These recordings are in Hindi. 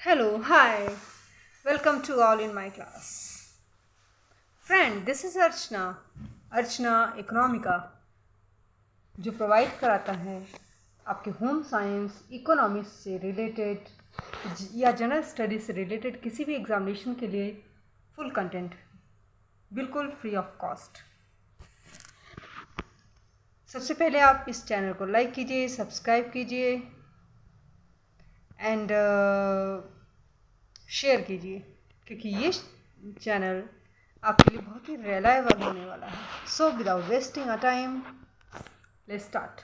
Hello, hi. Welcome to all in my class. Friend, this is Archana Economica, जो प्रोवाइड कराता है आपके होम साइंस, इकोनॉमिक्स से रिलेटेड या जनरल स्टडीज से रिलेटेड किसी भी एग्जामिनेशन के लिए फुल कंटेंट बिल्कुल फ्री ऑफ कॉस्ट। सबसे पहले आप इस चैनल को लाइक कीजिए, सब्सक्राइब कीजिए एंड शेयर कीजिए, क्योंकि ये चैनल आपके लिए बहुत ही रिलायबल होने वाला है। So without wasting a time, let's start.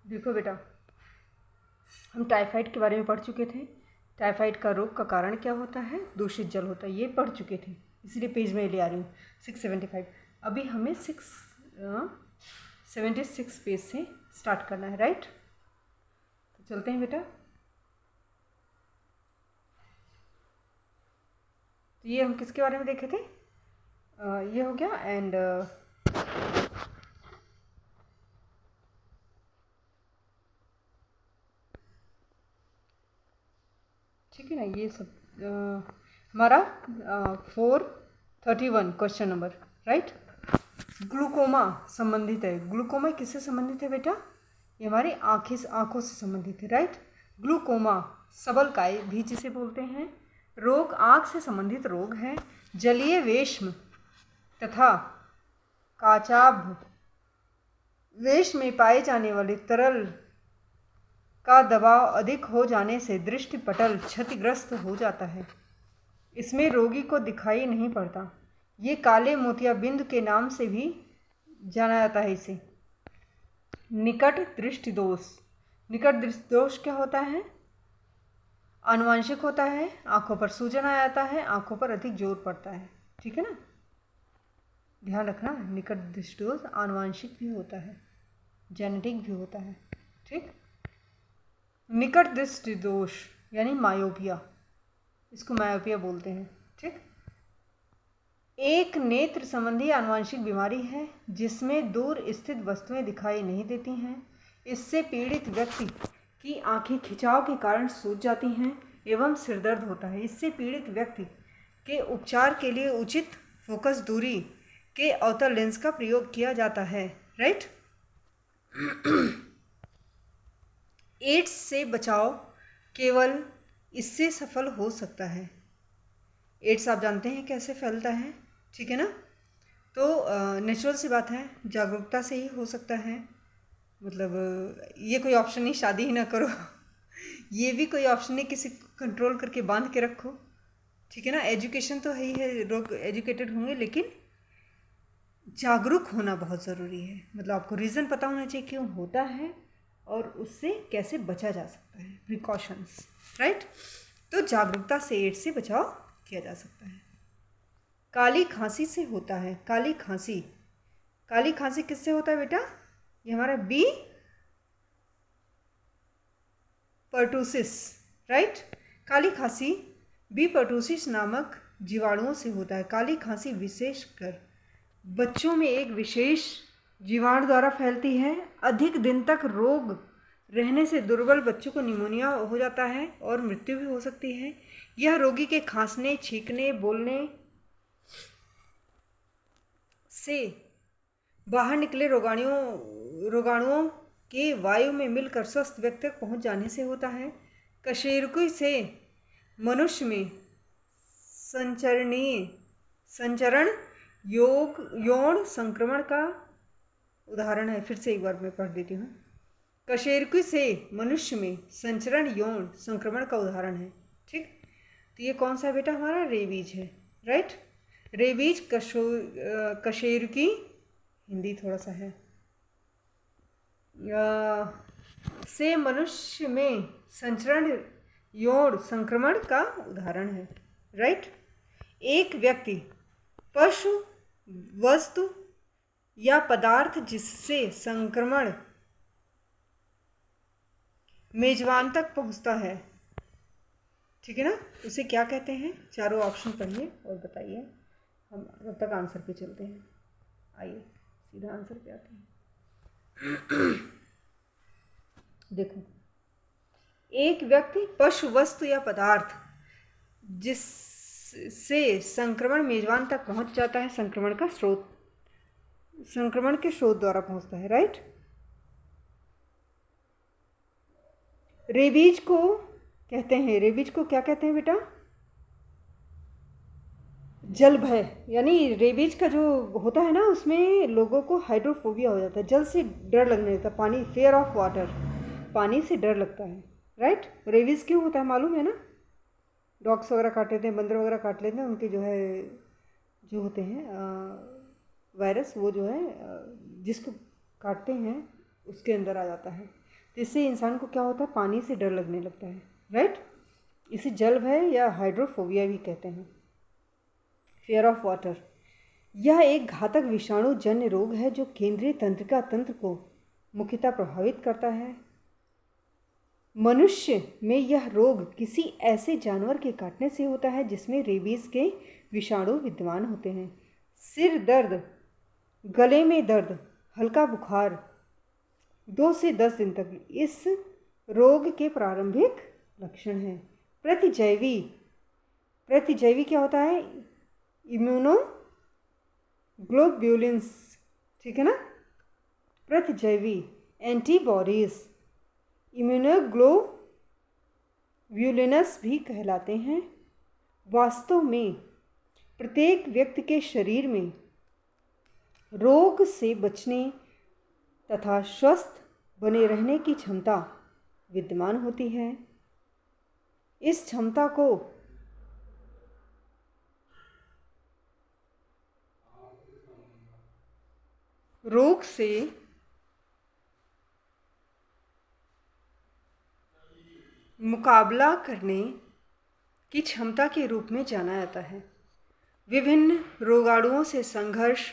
देखो बेटा, हम टाइफाइड के बारे में पढ़ चुके थे। टाइफाइड का रोग का कारण क्या होता है? दूषित जल होता है। ये पढ़ चुके थे, इसलिए पेज में ले आ रही हूँ 675। अभी हमें 676 पेज से स्टार्ट करना है, राइट? तो चलते हैं बेटा। तो ये हम किसके बारे में देखे थे? ये हो गया एंड ठीक है ना। ये सब हमारा 431 क्वेश्चन नंबर, राइट। ग्लूकोमा संबंधित है। ग्लूकोमा किससे संबंधित है बेटा? ये हमारी आँखों से संबंधित है, राइट। ग्लूकोमा सबलकाय भी जिसे बोलते हैं, रोग आँख से संबंधित रोग है। जलीय वेश्म तथा काचाभ वेश में पाए जाने वाले तरल का दबाव अधिक हो जाने से दृष्टिपटल क्षतिग्रस्त हो जाता है। इसमें रोगी को दिखाई नहीं पड़ता। ये काले मोतियाबिंद के नाम से भी जाना जाता है इसे। निकट दृष्टि दोष। निकट दृष्टि दोष क्या होता है? आनुवंशिक होता है। आंखों पर सूजन आ जाता है, आंखों पर अधिक जोर पड़ता है, ठीक है ना। ध्यान रखना, निकट दृष्टि दोष आनुवंशिक भी होता है, जेनेटिक भी होता है, ठीक। निकट दृष्टि दोष यानी मायोपिया, इसको मायोपिया बोलते हैं, ठीक। एक नेत्र संबंधी आनुवंशिक बीमारी है जिसमें दूर स्थित वस्तुएं दिखाई नहीं देती हैं। इससे पीड़ित व्यक्ति की आंखें खिंचाव के कारण सूज जाती हैं एवं सिरदर्द होता है। इससे पीड़ित व्यक्ति के उपचार के लिए उचित फोकस दूरी के अवतल लेंस का प्रयोग किया जाता है, राइट। एड्स से बचाव केवल इससे सफल हो सकता है। एड्स आप जानते हैं कैसे फैलता है, ठीक है ना। तो नेचुरल सी बात है, जागरूकता से ही हो सकता है। मतलब ये कोई ऑप्शन नहीं, शादी ही ना करो ये भी कोई ऑप्शन नहीं, किसी को कंट्रोल करके बांध के रखो, ठीक है ना। एजुकेशन तो है ही है, लोग एजुकेटेड होंगे, लेकिन जागरूक होना बहुत ज़रूरी है। मतलब आपको रीज़न पता होना चाहिए क्यों होता है और उससे कैसे बचा जा सकता है, प्रिकॉशंस, राइट। तो जागरूकता से एड्स से बचाव किया जा सकता है। काली खांसी से होता है। काली खांसी, काली खांसी किससे होता है बेटा? ये हमारा बी पर्टूसिस, राइट। काली खांसी बी पर्टूसिस नामक जीवाणुओं से होता है। काली खांसी विशेषकर बच्चों में एक विशेष जीवाणु द्वारा फैलती है। अधिक दिन तक रोग रहने से दुर्बल बच्चों को निमोनिया हो जाता है और मृत्यु भी हो सकती है। यह रोगी के खांसने, छींकने, बोलने से बाहर निकले रोगाणुओं के वायु में मिलकर स्वस्थ व्यक्ति तक पहुंच जाने से होता है। कशेरुकी से मनुष्य में संचरण यौन संक्रमण का उदाहरण है। फिर से एक बार मैं पढ़ देती हूँ। कशेरुकी से मनुष्य में संचरण यौन संक्रमण का उदाहरण है, ठीक। तो ये कौन सा है बेटा? हमारा रेबीज है, राइट। रेबीज कशेरुकी, हिंदी थोड़ा सा है, से मनुष्य में संचरण यौन संक्रमण का उदाहरण है, राइट। एक व्यक्ति, पशु, वस्तु या पदार्थ जिससे संक्रमण मेजबान तक पहुंचता है, ठीक है ना, उसे क्या कहते हैं? चारों ऑप्शन पढ़िए और बताइए। हम तब तक आंसर पे चलते हैं। आइए सीधा आंसर पे आते हैं। देखो, एक व्यक्ति, पशु, वस्तु या पदार्थ जिससे संक्रमण मेजबान तक पहुंच जाता है, संक्रमण के स्रोत द्वारा पहुंचता है, राइट। रेबीज को कहते हैं, रेबीज को क्या कहते हैं बेटा? जल भय, यानी रेबीज का जो होता है ना, उसमें लोगों को हाइड्रोफोबिया हो जाता है, जल से डर लगने लगता है, पानी, फेयर ऑफ वाटर, पानी से डर लगता है, राइट। रेबीज क्यों होता है मालूम है ना? डॉग्स वगैरह काट लेते हैं, बंदर वगैरह काट लेते हैं, उनके जो है, जो होते हैं वायरस, वो जो है जिसको काटते हैं उसके अंदर आ जाता है, तो इससे इंसान को क्या होता है? पानी से डर लगने लगता है, राइट। इसे जल भय या हाइड्रोफोबिया भी कहते हैं, फेयर ऑफ वाटर। यह एक घातक विषाणु जन्य रोग है जो केंद्रीय तंत्रिका तंत्र को मुख्यतः प्रभावित करता है। मनुष्य में यह रोग किसी ऐसे जानवर के काटने से होता है जिसमें रेबीज के विषाणु विद्यमान होते हैं। सिर दर्द, गले में दर्द, हल्का बुखार 2 से 10 दिन तक इस रोग के प्रारंभिक लक्षण हैं। प्रतिजैवी क्या होता है? इम्यूनोग्लोब्युलिन्स, ठीक है ना। प्रतिजैवी एंटीबॉडीज इम्यूनोग्लोब्युलिनस भी कहलाते हैं। वास्तव में प्रत्येक व्यक्ति के शरीर में रोग से बचने तथा स्वस्थ बने रहने की क्षमता विद्यमान होती है। इस क्षमता को रोग से मुकाबला करने की क्षमता के रूप में जाना जाता है। विभिन्न रोगाणुओं से संघर्ष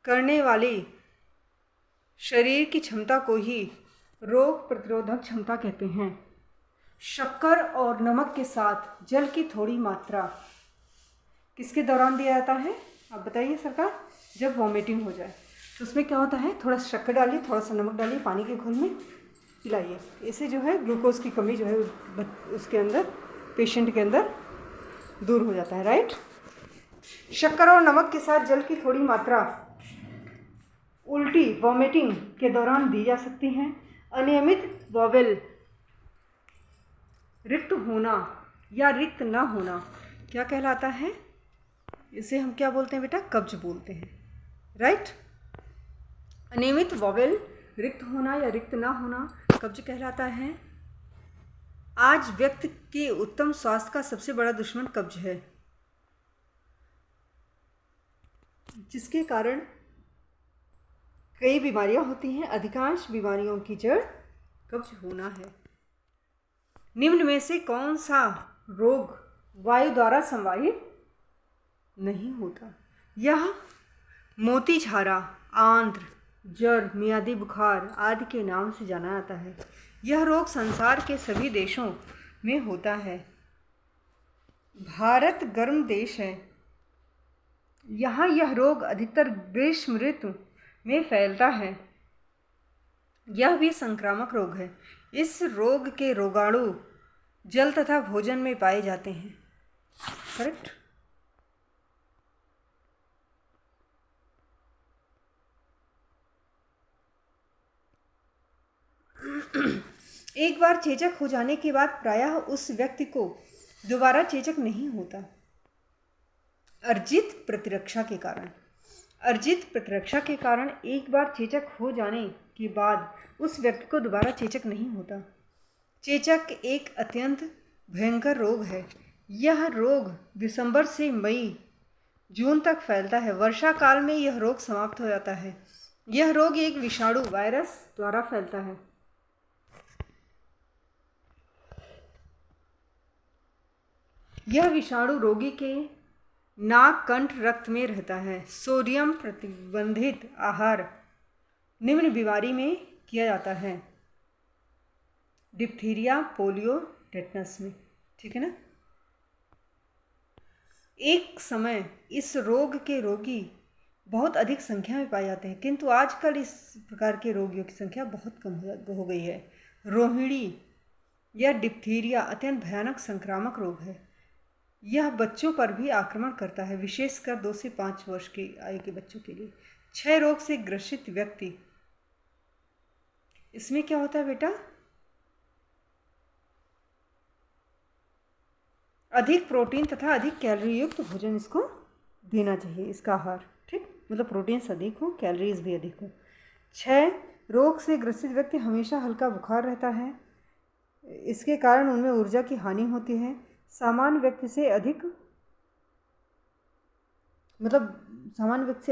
करने वाली शरीर की क्षमता को ही रोग प्रतिरोधक क्षमता कहते हैं। शक्कर और नमक के साथ जल की थोड़ी मात्रा किसके दौरान दिया जाता है? आप बताइए सरकार। जब वॉमिटिंग हो जाए तो उसमें क्या होता है? थोड़ा शक्कर डालिए, थोड़ा सा नमक डालिए, पानी के घोल में पिलाइए। इससे जो है ग्लूकोज की कमी जो है उसके अंदर, पेशेंट के अंदर दूर हो जाता है, राइट। शक्कर और नमक के साथ जल की थोड़ी मात्रा उल्टी, वॉमिटिंग के दौरान दी जा सकती हैं। अनियमित बॉवेल, रिक्त होना या रिक्त ना होना क्या कहलाता है? इसे हम क्या बोलते हैं बेटा? कब्ज बोलते हैं, राइट। अनियमित बॉवेल, रिक्त होना या रिक्त ना होना कब्ज कहलाता है। आज व्यक्ति के उत्तम स्वास्थ्य का सबसे बड़ा दुश्मन कब्ज है, जिसके कारण कई बीमारियां होती हैं। अधिकांश बीमारियों की जड़ कब्ज होना है। निम्न में से कौन सा रोग वायु द्वारा संवाहित नहीं होता? यह मोतीझारा, आंत्र, जर, मियादी बुखार आदि के नाम से जाना जाता है। यह रोग संसार के सभी देशों में होता है। भारत गर्म देश है, यहाँ यह रोग अधिकतर ग्रीष्म ऋतु में फैलता है। यह भी संक्रामक रोग है। इस रोग के रोगाणु जल तथा भोजन में पाए जाते हैं, करेक्ट। एक बार चेचक हो जाने के बाद प्रायः उस व्यक्ति को दोबारा चेचक नहीं होता। अर्जित प्रतिरक्षा के कारण, अर्जित प्रतिरक्षा के कारण एक बार चेचक हो जाने के बाद उस व्यक्ति को दोबारा चेचक नहीं होता। चेचक एक अत्यंत भयंकर रोग है। यह रोग दिसंबर से मई जून तक फैलता है। वर्षा काल में यह रोग समाप्त हो जाता है। यह रोग एक विषाणु वायरस द्वारा फैलता है। यह विषाणु रोगी के नाक, कंठ, रक्त में रहता है। सोडियम प्रतिबंधित आहार निम्न बीमारी में किया जाता है। डिप्थीरिया, पोलियो, टेटनस में, ठीक है ना। एक समय इस रोग के रोगी बहुत अधिक संख्या में पाए जाते हैं, किंतु आजकल इस प्रकार के रोगियों की संख्या बहुत कम हो गई है। रोहिणी या डिप्थीरिया अत्यंत भयानक संक्रामक रोग है। यह बच्चों पर भी आक्रमण करता है, विशेषकर 2 से 5 वर्ष की आयु के बच्चों के लिए। क्षय रोग से ग्रसित व्यक्ति, इसमें क्या होता है बेटा, अधिक प्रोटीन तथा अधिक कैलोरी युक्त भोजन इसको देना चाहिए, इसका आहार, ठीक, मतलब प्रोटीन्स अधिक हो, कैलोरीज भी अधिक हो। क्षय रोग से ग्रसित व्यक्ति हमेशा हल्का बुखार रहता है, इसके कारण उनमें ऊर्जा की हानि होती है। सामान्य व्यक्ति से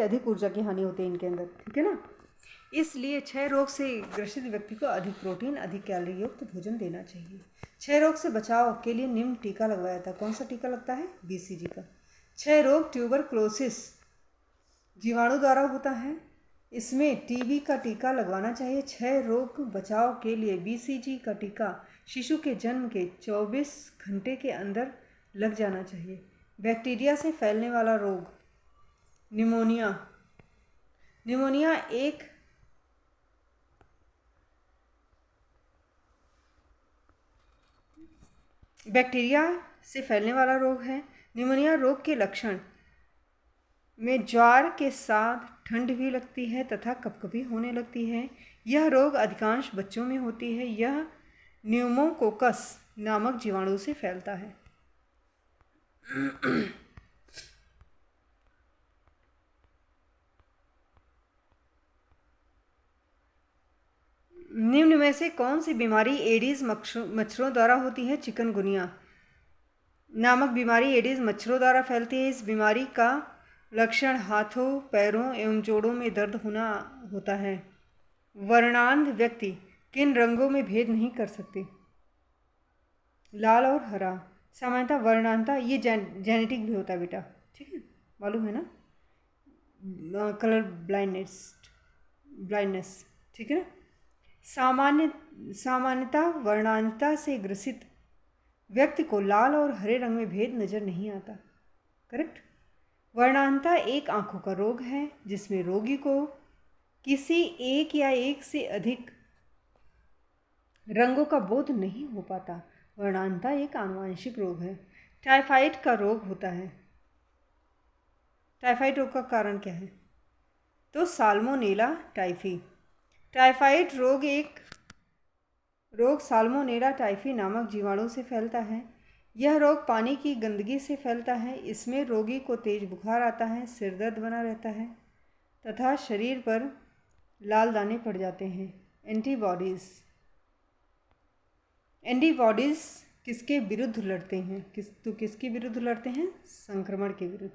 अधिक ऊर्जा की हानि होती है इनके अंदर, ठीक है ना। इसलिए क्षय रोग से ग्रसित व्यक्ति को अधिक प्रोटीन, अधिक कैलोरी युक्त भोजन देना चाहिए। क्षय रोग से बचाव के लिए निम्न टीका लगवाया जाता है। कौन सा टीका लगता है? BCG का। क्षय रोग ट्यूबरक्लोसिस जीवाणु द्वारा होता है, इसमें TB का टीका लगवाना चाहिए। क्षय रोग बचाव के लिए BCG का टीका शिशु के जन्म के 24 घंटे के अंदर लग जाना चाहिए। बैक्टीरिया से फैलने वाला रोग, निमोनिया एक बैक्टीरिया से फैलने वाला रोग है। निमोनिया रोग के लक्षण में ज्वर के साथ ठंड भी लगती है तथा कपकपी होने लगती है। यह रोग अधिकांश बच्चों में होती है। यह न्यूमोकोकस नामक जीवाणु से फैलता है। निम्न में से कौन सी बीमारी एडीज मच्छरों द्वारा होती है? चिकनगुनिया नामक बीमारी एडीज मच्छरों द्वारा फैलती है। इस बीमारी का लक्षण हाथों, पैरों एवं जोड़ों में दर्द होना होता है। वर्णांध व्यक्ति किन रंगों में भेद नहीं कर सकते? लाल और हरा। सामान्यतः वर्णांधता ये जेनेटिक भी होता है बेटा, ठीक है, मालूम है ना, कलर ब्लाइंडनेस, ठीक है ना। सामान्यतः वर्णांधता से ग्रसित व्यक्ति को लाल और हरे रंग में भेद नजर नहीं आता, करेक्ट। वर्णांधता एक आंखों का रोग है जिसमें रोगी को किसी एक या एक से अधिक रंगों का बोध नहीं हो पाता। वर्णांधता एक आनुवंशिक रोग है। टाइफाइड का रोग होता है। टाइफाइड रोग का कारण क्या है? तो साल्मोनेला टाइफी। टाइफाइड रोग साल्मोनेला टाइफी नामक जीवाणु से फैलता है। यह रोग पानी की गंदगी से फैलता है। इसमें रोगी को तेज बुखार आता है, सिर दर्द बना रहता है तथा शरीर पर लाल दाने पड़ जाते हैं। एंटीबॉडीज़ किसके विरुद्ध लड़ते हैं? किसके विरुद्ध लड़ते हैं? संक्रमण के विरुद्ध।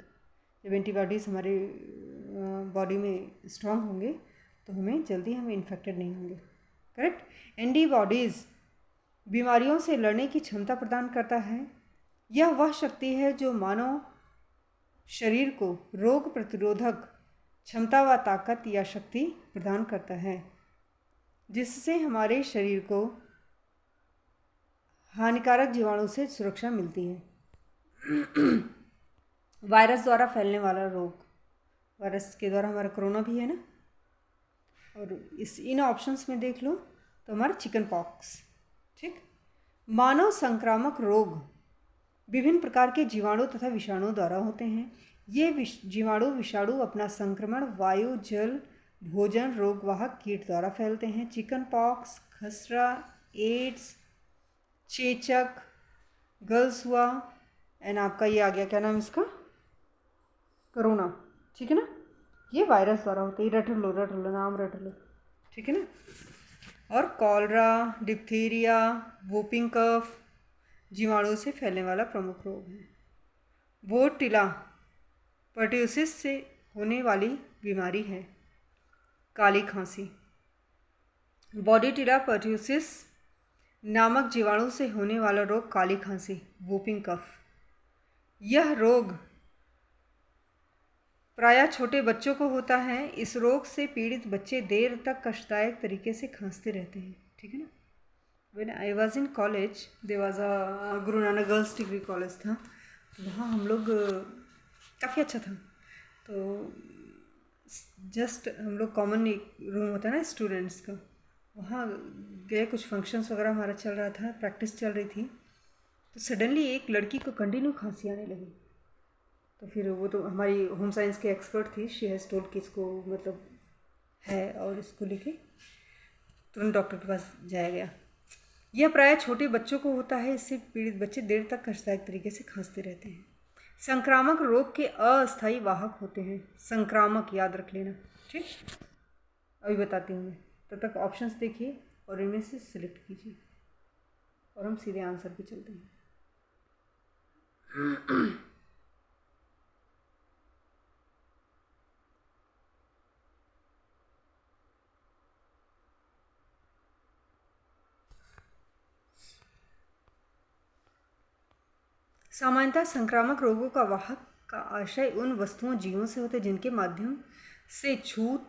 जब एंटीबॉडीज़ हमारे बॉडी में स्ट्रांग होंगे तो हम इन्फेक्टेड नहीं होंगे, करेक्ट। एंटीबॉडीज़ बीमारियों से लड़ने की क्षमता प्रदान करता है। यह वह शक्ति है जो मानव शरीर को रोग प्रतिरोधक क्षमता व ताकत या शक्ति प्रदान करता है, जिससे हमारे शरीर को हानिकारक जीवाणु से सुरक्षा मिलती है। वायरस द्वारा फैलने वाला रोग, वायरस के द्वारा हमारा कोरोना भी है ना, और इन ऑप्शंस में देख लो तो हमारा चिकन पॉक्स, ठीक। मानव संक्रामक रोग विभिन्न प्रकार के जीवाणु तथा विषाणु द्वारा होते हैं। ये विषाणु अपना संक्रमण वायु, जल, भोजन, रोगवाहक कीट द्वारा फैलते हैं। चिकन पॉक्स, खसरा, एड्स, चेचक, गर्ल्स हुआ, एंड आपका ये आ गया, क्या नाम इसका, कोरोना, ठीक है ना। ये वायरस द्वारा होते हैं। रट लो नाम रट लो, ठीक है ना। और कॉलरा, डिप्थीरिया, वूपिंग कफ जीवाणु से फैलने वाला प्रमुख रोग है। बोर्टिला पर्ट्यूसिस से होने वाली बीमारी है काली खांसी। बॉडीटिला पर्ट्यूसिस नामक जीवाणु से होने वाला रोग काली खांसी, वूपिंग कफ। यह रोग प्रायः छोटे बच्चों को होता है। इस रोग से पीड़ित बच्चे देर तक कष्टदायक तरीके से खांसते रहते हैं, ठीक है ना। When I was in college they was a Guru Nanak girls degree college था, तो वहाँ हम लोग काफ़ी अच्छा था। तो जस्ट हम लोग कॉमन एक रूम होता है ना स्टूडेंट्स का, वहाँ गए, कुछ फंक्शंस वगैरह हमारा चल रहा था, प्रैक्टिस चल रही थी, तो सडनली एक लड़की को कंटिन्यू खांसी आने लगी। तो फिर वो तो हमारी होम साइंस की एक्सपर्ट थी, शी हैज़ टोल्ड कि इसको मतलब है और इसको लेके तुरंत डॉक्टर के पास जाया गया। यह प्रायः छोटे बच्चों को होता है, इससे पीड़ित बच्चे देर तक कष्टदायक तरीके से खांसते रहते हैं। संक्रामक रोग के अस्थायी वाहक होते हैं। संक्रामक याद रख लेना, ठीक, अभी बताती हूँ मैं, तब तक ऑप्शंस देखिए और इनमें से सिलेक्ट कीजिए और हम सीधे आंसर पे चलते हैं। सामान्यतः संक्रामक रोगों का वाहक का आश्रय उन वस्तुओं जीवों से होते हैं जिनके माध्यम से छूत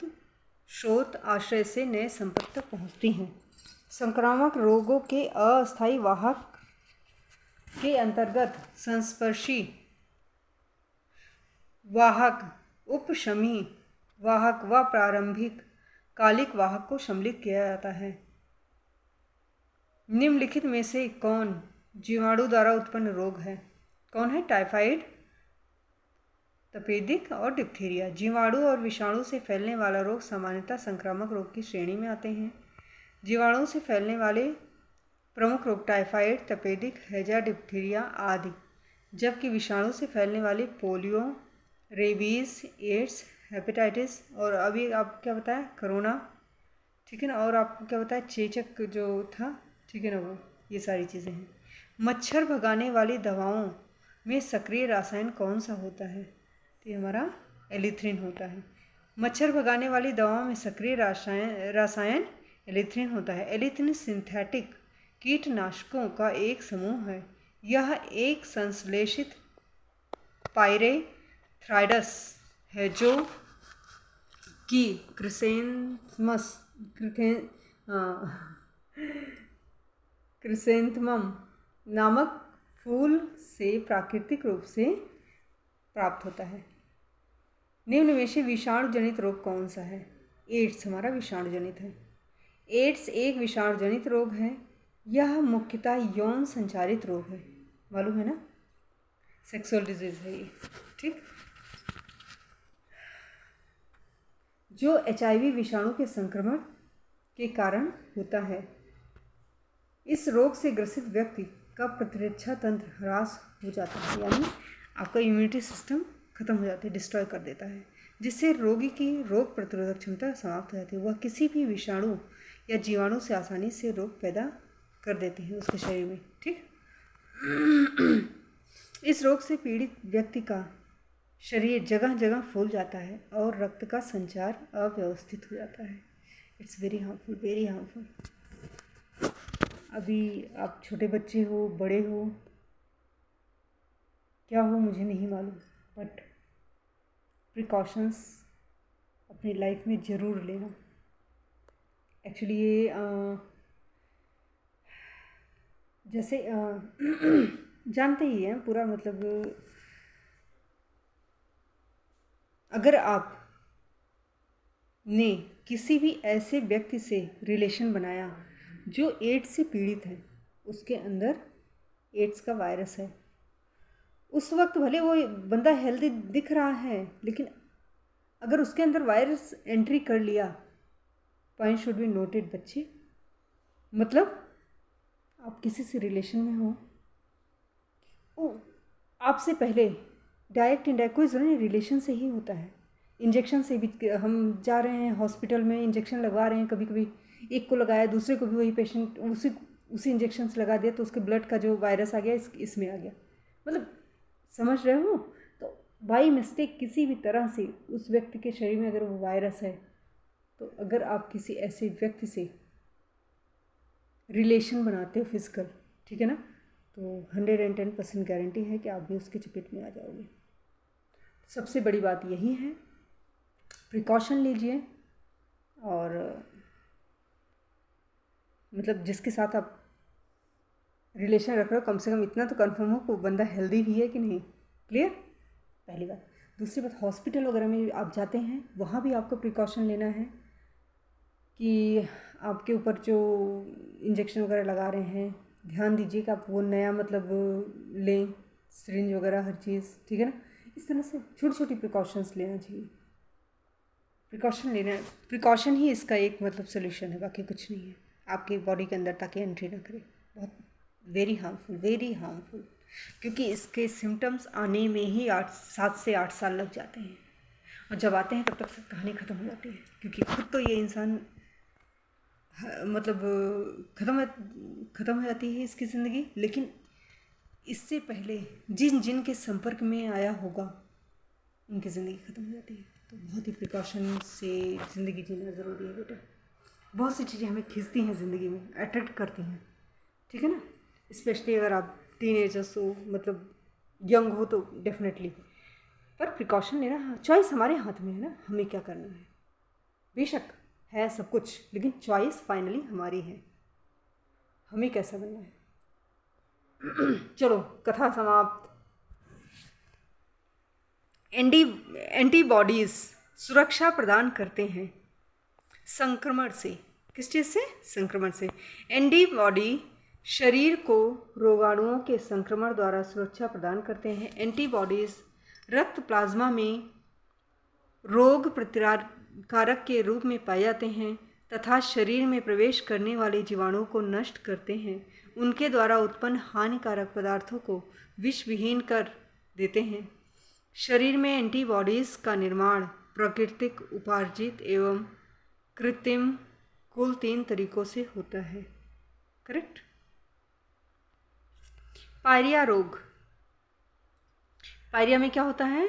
शोथ आश्रय से नए संपर्क तक पहुँचती हैं। संक्रामक रोगों के अस्थायी वाहक के अंतर्गत संस्पर्शी वाहक, उपशमी वाहक व प्रारंभिक कालिक वाहक को सम्मिलित किया जाता है। निम्नलिखित में से कौन जीवाणु द्वारा उत्पन्न रोग है? कौन है? टाइफाइड, तपेदिक और डिप्थीरिया। जीवाणु और विषाणु से फैलने वाला रोग सामान्यतः संक्रामक रोग की श्रेणी में आते हैं। जीवाणु से फैलने वाले प्रमुख रोग टाइफाइड, तपेदिक, हैजा, डिप्थीरिया आदि, जबकि विषाणु से फैलने वाले पोलियो, रेबीज, एड्स, हेपेटाइटिस और अभी आपको क्या बताया, कोरोना, ठीक है ना, और आपको क्या बताया, चेचक जो था, ठीक है ना, वो ये सारी चीज़ें हैं। मच्छर भगाने वाली दवाओं में सक्रिय रसायन कौन सा होता है? तो ये हमारा एलिथ्रिन होता है। मच्छर भगाने वाली दवाओं में सक्रिय रसायन एलिथ्रिन होता है। एलिथ्रिन सिंथेटिक कीटनाशकों का एक समूह है। यह एक संश्लेषित पाइरेथ्राइडस है जो कि क्रिसेंथमम नामक फूल से प्राकृतिक रूप से प्राप्त होता है। निम्न में से विषाणु जनित रोग कौन सा है? एड्स हमारा विषाणु जनित है। एड्स एक विषाणु जनित रोग है। यह मुख्यतः यौन संचारित रोग है, मालूम है ना, सेक्सुअल डिजीज है ये, ठीक, जो HIV विषाणु के संक्रमण के कारण होता है। इस रोग से ग्रसित व्यक्ति का प्रतिरक्षा तंत्र ह्रास हो जाता है, यानी आपका इम्यूनिटी सिस्टम खत्म हो जाता है, डिस्ट्रॉय कर देता है, जिससे रोगी की रोग प्रतिरोधक क्षमता समाप्त हो जाती है। वह किसी भी विषाणु या जीवाणु से आसानी से रोग पैदा कर देते हैं उसके शरीर में, ठीक। इस रोग से पीड़ित व्यक्ति का शरीर जगह जगह फूल जाता है और रक्त का संचार अव्यवस्थित हो जाता है। It's very harmful, very harmful. अभी आप छोटे बच्चे हो, बड़े हो, क्या हो मुझे नहीं मालूम, बट प्रिकॉशंस अपनी लाइफ में ज़रूर लेना। एक्चुअली ये जैसे जानते ही हैं पूरा, मतलब अगर आप ने किसी भी ऐसे व्यक्ति से रिलेशन बनाया जो एड्स से पीड़ित है, उसके अंदर एड्स का वायरस है, उस वक्त भले वो बंदा हेल्दी दिख रहा है, लेकिन अगर उसके अंदर वायरस एंट्री कर लिया, पॉइंट शुड बी नोटेड बच्चे, मतलब आप किसी से रिलेशन में हो, आपसे पहले डायरेक्ट इनडायरेक्ट कोई ज़रूरी नहीं, रिलेशन से ही होता है। इंजेक्शन से भी हम जा रहे हैं हॉस्पिटल में, इंजेक्शन लगवा रहे हैं, कभी कभी एक को लगाया, दूसरे को भी वही पेशेंट उसी इंजेक्शन से लगा दिया, तो उसके ब्लड का जो वायरस आ गया इसमें आ गया, मतलब समझ रहे हो। तो बाई मिस्टेक किसी भी तरह से उस व्यक्ति के शरीर में अगर वो वायरस है, तो अगर आप किसी ऐसे व्यक्ति से रिलेशन बनाते हो फिजिकल, ठीक है ना, तो 110% गारंटी है कि आप भी उसके चपेट में आ जाओगे। सबसे बड़ी बात यही है, प्रिकॉशन लीजिए, और मतलब जिसके साथ आप रिलेशन रख रहे हो, कम से कम इतना तो कंफर्म हो कि वो बंदा हेल्दी भी है कि नहीं। क्लियर, पहली बात। दूसरी बात, हॉस्पिटल वगैरह में आप जाते हैं, वहाँ भी आपको प्रिकॉशन लेना है कि आपके ऊपर जो इंजेक्शन वगैरह लगा रहे हैं, ध्यान दीजिए कि आप वो नया मतलब लें, सिरिंज वगैरह हर चीज़, ठीक है ना। इस तरह से छोटी छोटी प्रिकॉशंस लेना चाहिए। प्रिकॉशन ही इसका एक मतलब सोल्यूशन है, बाकी कुछ नहीं है आपकी बॉडी के अंदर, ताकि एंट्री ना करे। बहुत वेरी हार्मफुल, क्योंकि इसके सिम्टम्स आने में ही 7 से 8 साल लग जाते हैं, और जब आते हैं तब तक सब कहानी ख़त्म हो जाती है, क्योंकि खुद तो ये इंसान मतलब ख़त्म हो जाती है इसकी ज़िंदगी, लेकिन इससे पहले जिन जिन के संपर्क में आया होगा उनकी ज़िंदगी ख़त्म हो जाती है। तो बहुत ही प्रिकॉशन से ज़िंदगी जीना ज़रूरी है बेटा। बहुत सी चीज़ें हमें खींचती हैं ज़िंदगी में, अट्रैक्ट करती हैं, ठीक है ना। स्पेशली अगर आप टीनेजर्स हो, मतलब यंग हो, तो डेफिनेटली। पर प्रिकॉशन लेना, चॉइस हमारे हाथ में है ना, हमें क्या करना है। बेशक है सब कुछ, लेकिन चॉइस फाइनली हमारी है, हमें कैसा बनना है। चलो, कथा समाप्त। एंटीबॉडीज सुरक्षा प्रदान करते हैं संक्रमण से। किस चीज़ से? संक्रमण से। एंटीबॉडी शरीर को रोगाणुओं के संक्रमण द्वारा सुरक्षा प्रदान करते हैं। एंटीबॉडीज रक्त प्लाज्मा में रोग प्रतिकारक के रूप में पाए जाते हैं तथा शरीर में प्रवेश करने वाले जीवाणुओं को नष्ट करते हैं। उनके द्वारा उत्पन्न हानिकारक पदार्थों को विषविहीन कर देते हैं। शरीर में एंटीबॉडीज़ का निर्माण प्राकृतिक, उपार्जित एवं कृत्रिम कुल 3 तरीकों से होता है। करेक्ट। पायरिया रोग। पायरिया में क्या होता है?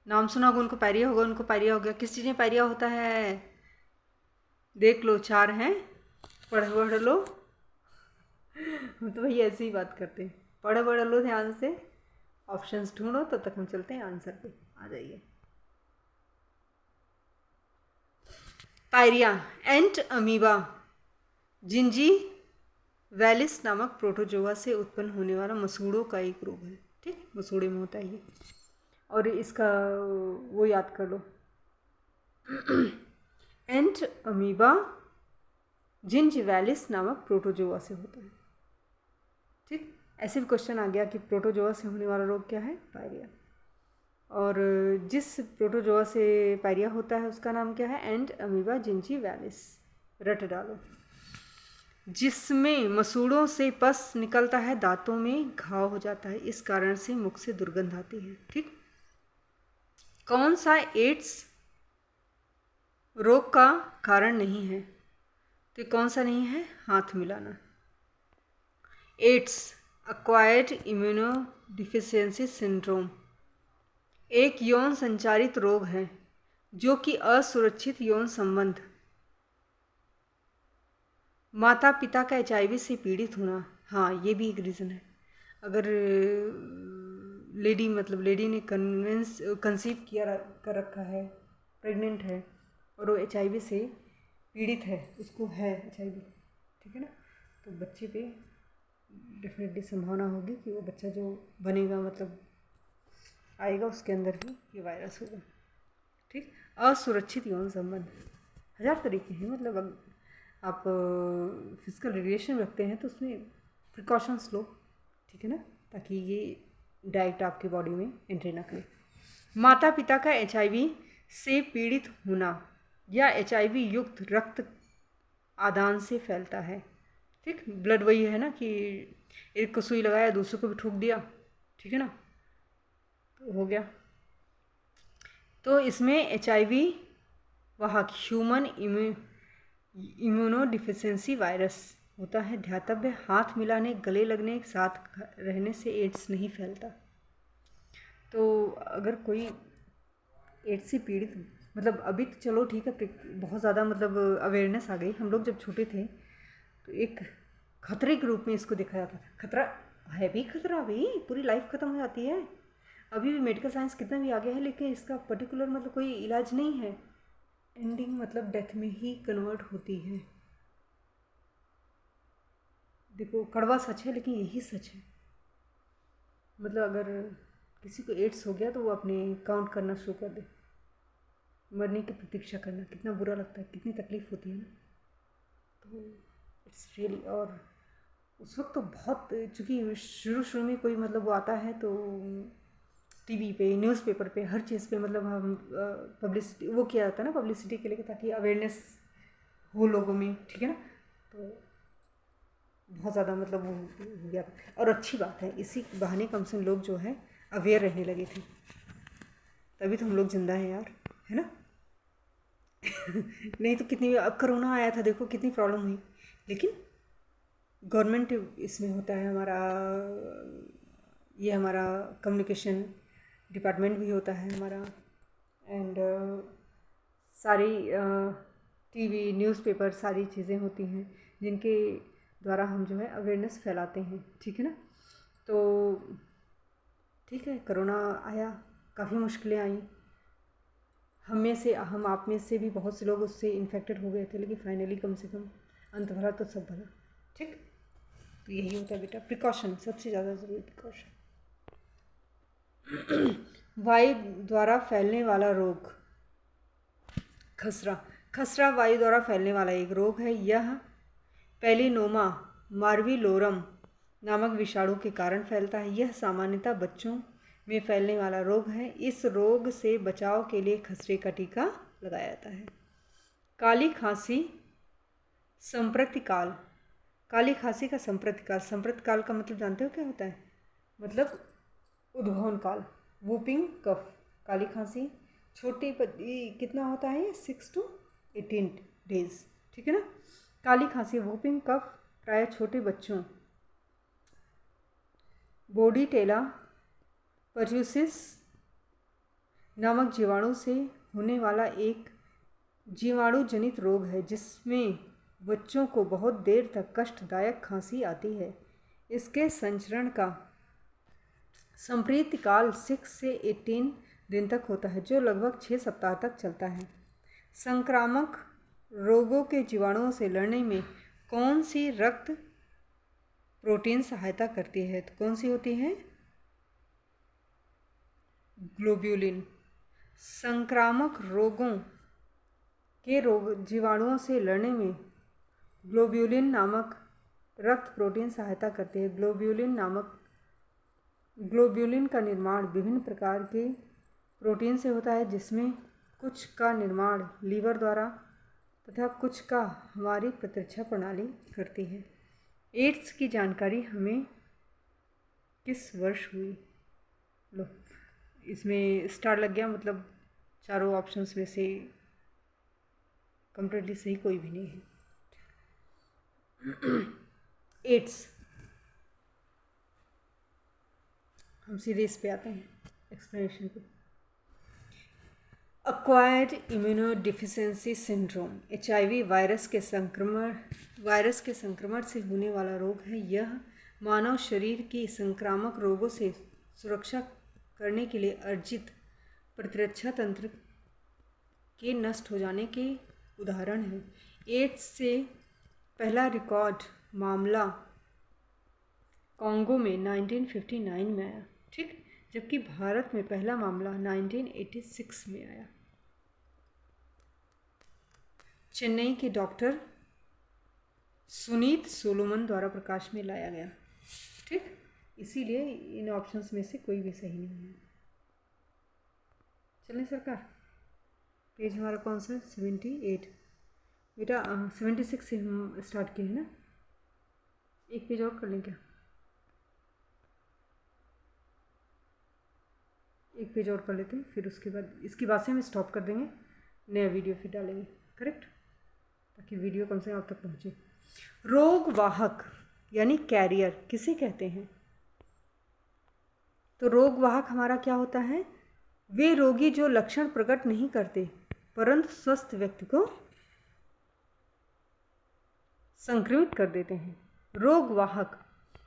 नाम सुना होगा, उनको पायरिया होगा, उनको पायरिया हो गया। किस चीज़ में पायरिया होता है? देख लो, 4 हैं, पढ़ लो। हम तो भाई ऐसे ही बात करते हैं, पढ़ लो ध्यान से, ऑप्शंस ढूंढो, तब तक हम चलते हैं आंसर पे। आ जाइए। पायरिया एंट अमीबा जिंजी वैलिस नामक प्रोटोजोआ से उत्पन्न होने वाला मसूड़ों का एक रोग है। ठीक, मसूड़े में होता है ये, और इसका वो याद कर लो, एंट अमीबा जिंजी वैलिस नामक प्रोटोजोआ से होता है। ठीक, ऐसे भी क्वेश्चन आ गया कि प्रोटोजोआ से होने वाला रोग क्या है? पायरिया। और जिस प्रोटोजोआ से पायरिया होता है उसका नाम क्या है? एंट अमीबा जिंजी वैलिस। रट डालो। जिसमें मसूड़ों से पस निकलता है, दांतों में घाव हो जाता है, इस कारण से मुख से दुर्गंध आती है। ठीक, कौन सा एड्स रोग का कारण नहीं है? तो कौन सा नहीं है? हाथ मिलाना। एड्स एक्वायर्ड इम्यूनोडिफिशियेंसी सिंड्रोम एक यौन संचारित रोग है जो कि असुरक्षित यौन संबंध, माता पिता का HIV से पीड़ित होना, हाँ ये भी एक रीज़न है। अगर लेडी ने कंसीव कर रखा है, प्रेग्नेंट है, और वो HIV से पीड़ित है, उसको है HIV, ठीक है ना, तो बच्चे पे डेफिनेटली संभावना होगी कि वो बच्चा जो बनेगा, मतलब आएगा, उसके अंदर भी ये वायरस होगा। ठीक, असुरक्षित यौन संबंध 1000 तरीके हैं, मतलब आप फिजिकल रिलेशन रखते हैं तो उसमें प्रिकॉशंस लो, ठीक है ना, ताकि ये डायरेक्ट आपके बॉडी में एंट्री ना करे। माता पिता का HIV से पीड़ित होना या HIV युक्त रक्त आदान से फैलता है। ठीक, ब्लड वही है ना कि एक को सुई लगाया, दूसरे को भी ठोक दिया, ठीक है ना, तो हो गया। तो इसमें HIV वाहक ह्यूमन इम्यूनोडिफिशियेंसी वायरस होता है। ध्यातव्य, हाथ मिलाने, गले लगने, साथ रहने से एड्स नहीं फैलता। तो अगर कोई एड्स से पीड़ित, मतलब अभी तो चलो ठीक है, बहुत ज़्यादा मतलब अवेयरनेस आ गई। हम लोग जब छोटे थे तो एक खतरे के रूप में इसको देखा जाता था। खतरा है भी खतरा, भाई पूरी लाइफ ख़त्म हो जाती है। अभी भी मेडिकल साइंस कितना भी आगे है, लेकिन इसका पर्टिकुलर मतलब कोई इलाज नहीं है। एंडिंग मतलब डेथ में ही कन्वर्ट होती है। देखो कड़वा सच है लेकिन यही सच है। मतलब अगर किसी को एड्स हो गया तो वो अपने काउंट करना शुरू कर दे, मरने की प्रतीक्षा करना, कितना बुरा लगता है, कितनी तकलीफ़ होती है ना। तो इट्स रियली, और उस वक्त तो बहुत, चूँकि शुरू में कोई मतलब वो आता है तो टीवी पे, न्यूज़पेपर पे, हर चीज़ पे मतलब हम पब्लिसिटी वो किया जाता है ना, पब्लिसिटी के लिए, ताकि अवेयरनेस हो लोगों में, ठीक है ना। तो बहुत ज़्यादा मतलब वो हो गया था। और अच्छी बात है, इसी बहाने कम से कम लोग जो है अवेयर रहने लगे थे, तभी तो हम लोग जिंदा हैं यार, है ना। नहीं तो कितनी, अब कोरोना आया था, देखो कितनी प्रॉब्लम हुई, लेकिन गवर्नमेंट इसमें होता है हमारा, ये हमारा कम्युनिकेशन डिपार्टमेंट भी होता है हमारा, एंड सारी टीवी, न्यूज़पेपर, सारी चीज़ें होती हैं जिनके द्वारा हम जो है अवेयरनेस फैलाते हैं, ठीक है ना। तो ठीक है, कोरोना आया, काफ़ी मुश्किलें आई, हम आप में से भी बहुत से लोग उससे इन्फेक्टेड हो गए थे, लेकिन फाइनली कम से कम अंत भला तो सब भला, ठीक। तो यही होता है बेटा, प्रिकॉशन सबसे ज़्यादा ज़रूरी, प्रिकॉशन। वायु द्वारा फैलने वाला रोग, खसरा। खसरा वायु द्वारा फैलने वाला एक रोग है। यह पैलिनोमा मार्विलोरम नामक विषाणु के कारण फैलता है। यह सामान्यतः बच्चों में फैलने वाला रोग है। इस रोग से बचाव के लिए खसरे का टीका लगाया जाता है। काली खांसी संप्रतिकाल, काली खांसी का संप्रतिकाल, संप्रतिकाल का मतलब जानते हो क्या होता है? मतलब उद्भवन काल, वूपिंग कफ। काली खांसी छोटी कितना होता है ये, 6 to 18 डेज, ठीक है ना। काली खांसी, वूपिंग कफ प्राय छोटे बच्चों, बोर्डीटेला पर्ट्यूसिस नामक जीवाणु से होने वाला एक जीवाणु जनित रोग है, जिसमें बच्चों को बहुत देर तक कष्टदायक खांसी आती है। इसके संचरण का संप्रीति काल 6 से 18 दिन तक होता है, जो लगभग 6 सप्ताह तक चलता है। संक्रामक रोगों के जीवाणुओं से लड़ने में कौन सी रक्त प्रोटीन सहायता करती है? तो कौन सी होती है? ग्लोब्यूलिन। संक्रामक रोगों के जीवाणुओं से लड़ने में ग्लोब्यूलिन नामक रक्त प्रोटीन सहायता करती है। ग्लोब्यूलिन का निर्माण विभिन्न प्रकार के प्रोटीन से होता है, जिसमें कुछ का निर्माण लीवर द्वारा तथा कुछ का हमारी प्रतिरक्षा प्रणाली करती है। एड्स की जानकारी हमें किस वर्ष हुई? लो, इसमें स्टार लग गया, मतलब चारों ऑप्शंस में से कंप्लीटली सही कोई भी नहीं है। एड्स, हम सीधे इस पे आते हैं, एक्सप्लेनेशन पे। Acquired immunodeficiency syndrome HIV virus के संक्रमण से होने वाला रोग है। यह मानव शरीर की संक्रामक रोगों से सुरक्षा करने के लिए अर्जित प्रतिरक्षा तंत्र के नष्ट हो जाने के उदाहरण है। एड्स से पहला रिकॉर्ड मामला कॉन्गो में 1959 में आया, ठीक, जबकि भारत में पहला मामला 1986 में आया। चेन्नई के डॉक्टर सुनीत सोलोमन द्वारा प्रकाश में लाया गया, ठीक। इसीलिए इन ऑप्शंस में से कोई भी सही नहीं है। चलें सरकार, पेज हमारा कौन सा है? 78 बेटा, 76 से हम स्टार्ट किए हैं ना, एक पेज और कर लें क्या? एक पेज और कर लेते हैं, फिर उसके बाद इसके बाद से हम स्टॉप कर देंगे, नया वीडियो फिर डालेंगे, करेक्ट, ताकि वीडियो कम से कम आप तक पहुँचे। रोगवाहक यानी कैरियर किसे कहते हैं? तो रोगवाहक हमारा क्या होता है? वे रोगी जो लक्षण प्रकट नहीं करते परंतु स्वस्थ व्यक्ति को संक्रमित कर देते हैं। रोगवाहक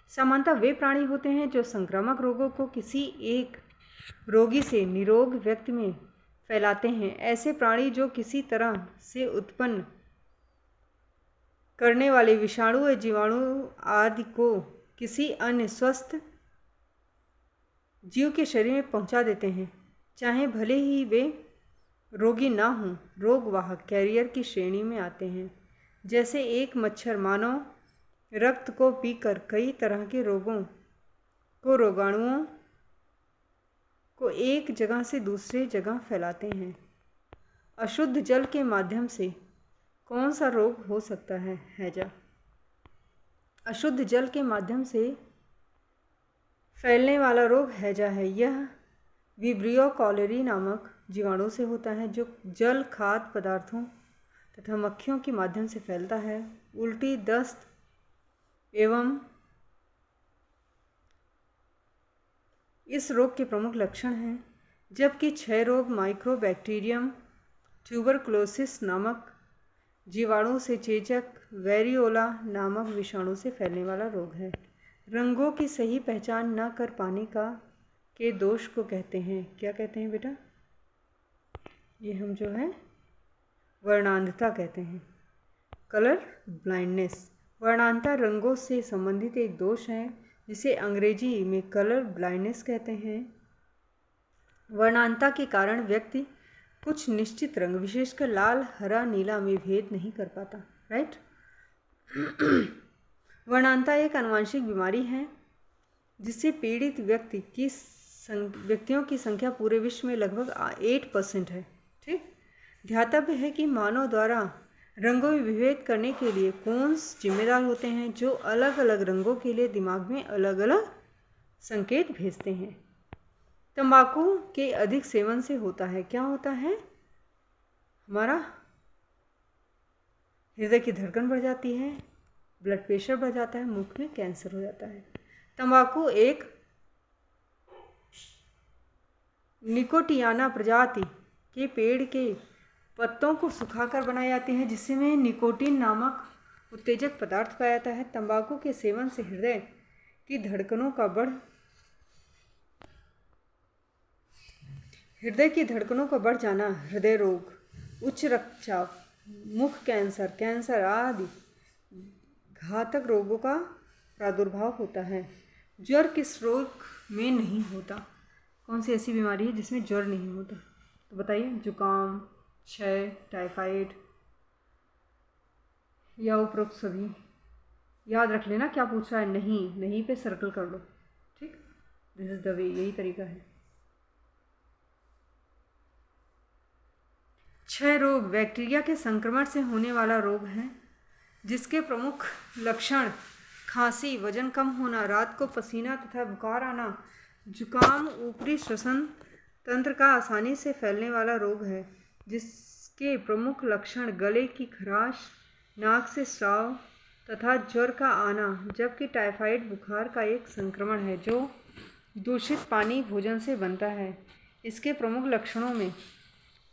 सामान्यतः वे प्राणी होते हैं जो संक्रामक रोगों को किसी एक रोगी से निरोग व्यक्ति में फैलाते हैं। ऐसे प्राणी जो किसी तरह से उत्पन्न करने वाले विषाणु या जीवाणु आदि को किसी अन्य स्वस्थ जीव के शरीर में पहुंचा देते हैं, चाहे भले ही वे रोगी ना हों। रोगवाहक कैरियर की श्रेणी में आते हैं। जैसे एक मच्छर मानव रक्त को पीकर कई तरह के रोगों को रोगाणुओं को एक जगह से दूसरे जगह फैलाते हैं। अशुद्ध जल के माध्यम से कौन सा रोग हो सकता है? हैजा। अशुद्ध जल के माध्यम से फैलने वाला रोग हैजा है। यह विब्रियो कॉलेरी नामक जीवाणु से होता है, जो जल, खाद्य पदार्थों तथा मक्खियों के माध्यम से फैलता है। उल्टी, दस्त एवं इस रोग के प्रमुख लक्षण हैं, जबकि क्षय रोग माइक्रोबैक्टीरियम ट्यूबरकुलोसिस नामक जीवाणु से, चेचक वेरियोला नामक विषाणु से फैलने वाला रोग है। रंगों की सही पहचान न कर पाने के दोष को कहते हैं, क्या कहते हैं बेटा? ये हम जो है वर्णांधता कहते हैं, कलर ब्लाइंडनेस। वर्णांधता रंगों से संबंधित एक दोष है जिसे अंग्रेजी में कलर ब्लाइंडनेस कहते हैं। वर्णांधता के कारण व्यक्ति कुछ निश्चित रंग, विशेषकर लाल, हरा, नीला में भेद नहीं कर पाता। राइट। वर्णांधता एक आनुवंशिक बीमारी है जिससे पीड़ित व्यक्तियों की संख्या पूरे विश्व में लगभग 8% है। ठीक। ध्यातव्य है कि मानव द्वारा रंगों में विभेद करने के लिए कोन्स जिम्मेदार होते हैं, जो अलग अलग रंगों के लिए दिमाग में अलग अलग संकेत भेजते हैं। तंबाकू के अधिक सेवन से होता है, क्या होता है? हमारा हृदय की धड़कन बढ़ जाती है, ब्लड प्रेशर बढ़ जाता है, मुख में कैंसर हो जाता है। तंबाकू एक निकोटियाना प्रजाति के पेड़ के पत्तों को सुखाकर बनाई जाती है, जिसमें निकोटीन नामक उत्तेजक पदार्थ पाया जाता है। तंबाकू के सेवन से हृदय की धड़कनों का बढ़ जाना, हृदय रोग, उच्च रक्तचाप, मुख कैंसर आदि घातक रोगों का प्रादुर्भाव होता है। ज्वर किस रोग में नहीं होता? कौन सी ऐसी बीमारी है जिसमें ज्वर नहीं होता? तो बताइए। जुकाम, क्षय, टाइफाइड या उपरोक्त सभी। याद रख लेना क्या पूछ रहा है। नहीं पे सर्कल कर लो। ठीक। दिस इज द वे, यही तरीका है। क्षय रोग बैक्टीरिया के संक्रमण से होने वाला रोग है, जिसके प्रमुख लक्षण खांसी, वजन कम होना, रात को पसीना तथा बुखार आना, जुकाम, ऊपरी श्वसन तंत्र का आसानी से फैलने वाला रोग है, जिसके प्रमुख लक्षण गले की खराश, नाक से स्राव तथा ज्वर का आना, जबकि टाइफाइड बुखार का एक संक्रमण है जो दूषित पानी, भोजन से बनता है। इसके प्रमुख लक्षणों में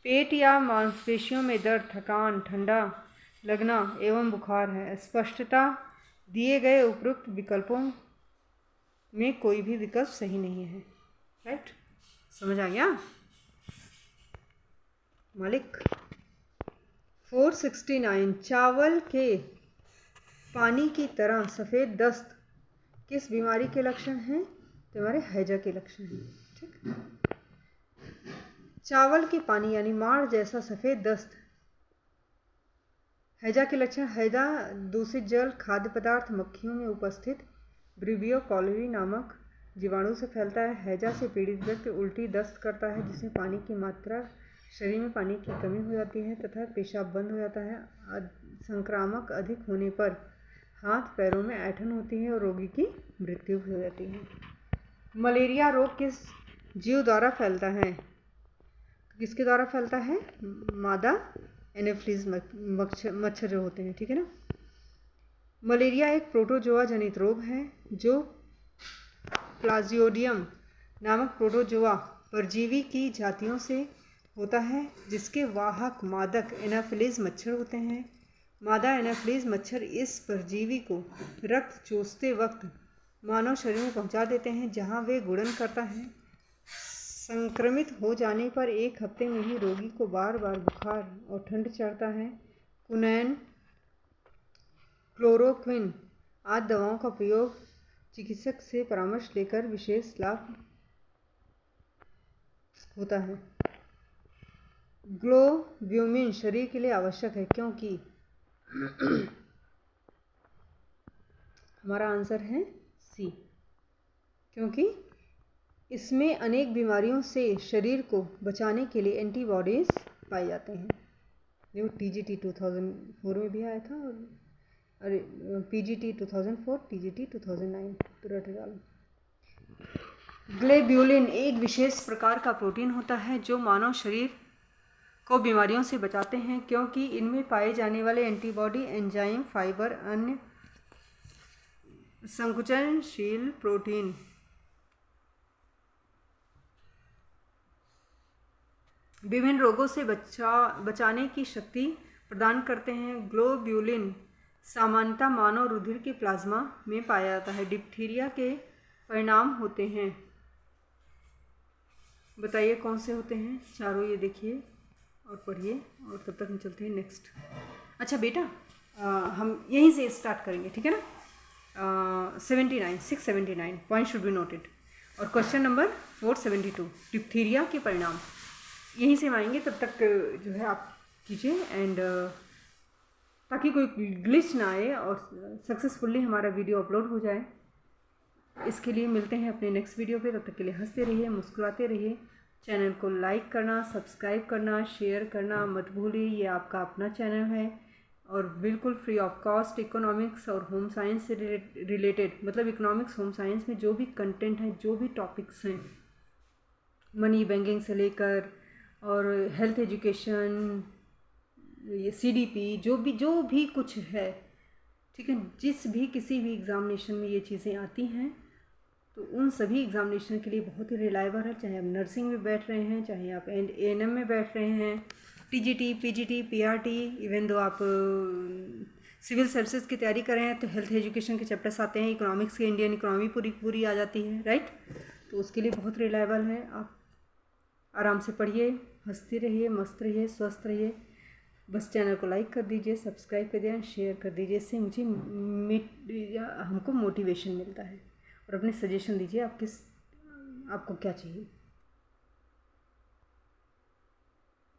पेट या मांसपेशियों में दर्द, थकान, ठंडा लगना एवं बुखार है। स्पष्टता दिए गए उपरोक्त विकल्पों में कोई भी विकल्प सही नहीं है। राइट। समझ आ गया मालिक? 469 चावल के पानी की तरह सफ़ेद दस्त किस बीमारी के लक्षण हैं? तो हमारे हैजा के लक्षण हैं। ठीक। चावल के पानी यानी माड़ जैसा सफ़ेद दस्त हैजा के लक्षण। हैजा दूषित जल, खाद्य पदार्थ, मक्खियों में उपस्थित ब्रिवियो कॉलेरी नामक जीवाणु से फैलता है। हैजा से पीड़ित व्यक्ति उल्टी, दस्त करता है, जिसमें पानी की मात्रा, शरीर में पानी की कमी हो जाती है तथा पेशाब बंद हो जाता है। संक्रामक अधिक होने पर हाथ पैरों में ऐंठन होती है और रोगी की मृत्यु हो जाती है। मलेरिया रोग किस जीव द्वारा फैलता है? किसके द्वारा फैलता है? मादा एनोफिलीज मच्छर जो होते हैं। ठीक है ना। मलेरिया एक प्रोटोजोआ जनित रोग है जो प्लाज्योडियम नामक प्रोटोजोआ परजीवी की जातियों से होता है, जिसके वाहक मादक एनाफिलीज मच्छर होते हैं। मादा एनाफिलीज मच्छर इस परजीवी को रक्त चूसते वक्त मानव शरीर में पहुंचा देते हैं, जहां वे गुणन करता है। संक्रमित हो जाने पर 1 हफ्ते में ही रोगी को बार बार बुखार और ठंड चढ़ता है। कुनैन क्लोरोक्विन आदि दवाओं का प्रयोग चिकित्सक से परामर्श लेकर विशेष लाभ होता है। ग्लोब्यूमिन शरीर के लिए आवश्यक है क्योंकि हमारा आंसर है सी, क्योंकि इसमें अनेक बीमारियों से शरीर को बचाने के लिए एंटीबॉडीज़ पाए जाते हैं। जो TGT 2004 में भी आया था और PGT 2004, TGT 2009 तो रट डालो। ग्लोब्यूलिन एक विशेष प्रकार का प्रोटीन होता है जो मानव शरीर को बीमारियों से बचाते हैं क्योंकि इनमें पाए जाने वाले एंटीबॉडी, एंजाइम, फाइबर, अन्य संकुचनशील प्रोटीन विभिन्न रोगों से बचाने की शक्ति प्रदान करते हैं। ग्लोब्यूलिन सामान्यतः मानव रुधिर के प्लाज्मा में पाया जाता है। डिप्थीरिया के परिणाम होते हैं, बताइए कौन से होते हैं चारों, ये देखिए और पढ़िए और तब तक हम चलते हैं नेक्स्ट। अच्छा बेटा, हम यहीं से स्टार्ट करेंगे, ठीक है ना। 679 पॉइंट शुड बी नोटेड। और क्वेश्चन नंबर 472 डिप्थीरिया के परिणाम, यहीं से हम आएंगे, तब तक जो है आप कीजिए एंड ताकि कोई ग्लिच ना आए और सक्सेसफुली हमारा वीडियो अपलोड हो जाए। इसके लिए मिलते हैं अपने नेक्स्ट वीडियो पे। तब तक के लिए हंसते रहिए, मुस्कुराते रहिए। चैनल को लाइक करना, सब्सक्राइब करना, शेयर करना मत भूलिए। ये आपका अपना चैनल है और बिल्कुल फ्री ऑफ कॉस्ट इकोनॉमिक्स और होम साइंस से रिलेटेड, मतलब इकोनॉमिक्स होम साइंस में जो भी कंटेंट है, जो भी टॉपिक्स हैं, मनी बैंकिंग से लेकर और हेल्थ एजुकेशन, ये CDP, जो भी कुछ है, ठीक है, जिस भी किसी भी एग्ज़ामिनेशन में ये चीज़ें आती हैं तो उन सभी एग्ज़ामिनेशन के लिए बहुत ही रिलायबल है। चाहे आप नर्सिंग में बैठ रहे हैं, चाहे आप ANM में बैठ रहे हैं, TGT, PGT, PRT, even though आप सिविल सर्विसेज की तैयारी कर रहे हैं तो हेल्थ एजुकेशन के चैप्टर्स आते हैं, इकोनॉमिक्स के इंडियन इकोनॉमी पूरी आ जाती है, राइट। तो उसके लिए बहुत रिलायबल है। आप आराम से पढ़िए, हंसते रहिए, मस्त रहिए, स्वस्थ रहिए। बस चैनल को लाइक कर दीजिए, सब्सक्राइब कर दीजिए, शेयर कर दीजिए। इससे मुझे हमको मोटिवेशन मिलता है। और अपने सजेशन दीजिए, आपको क्या चाहिए।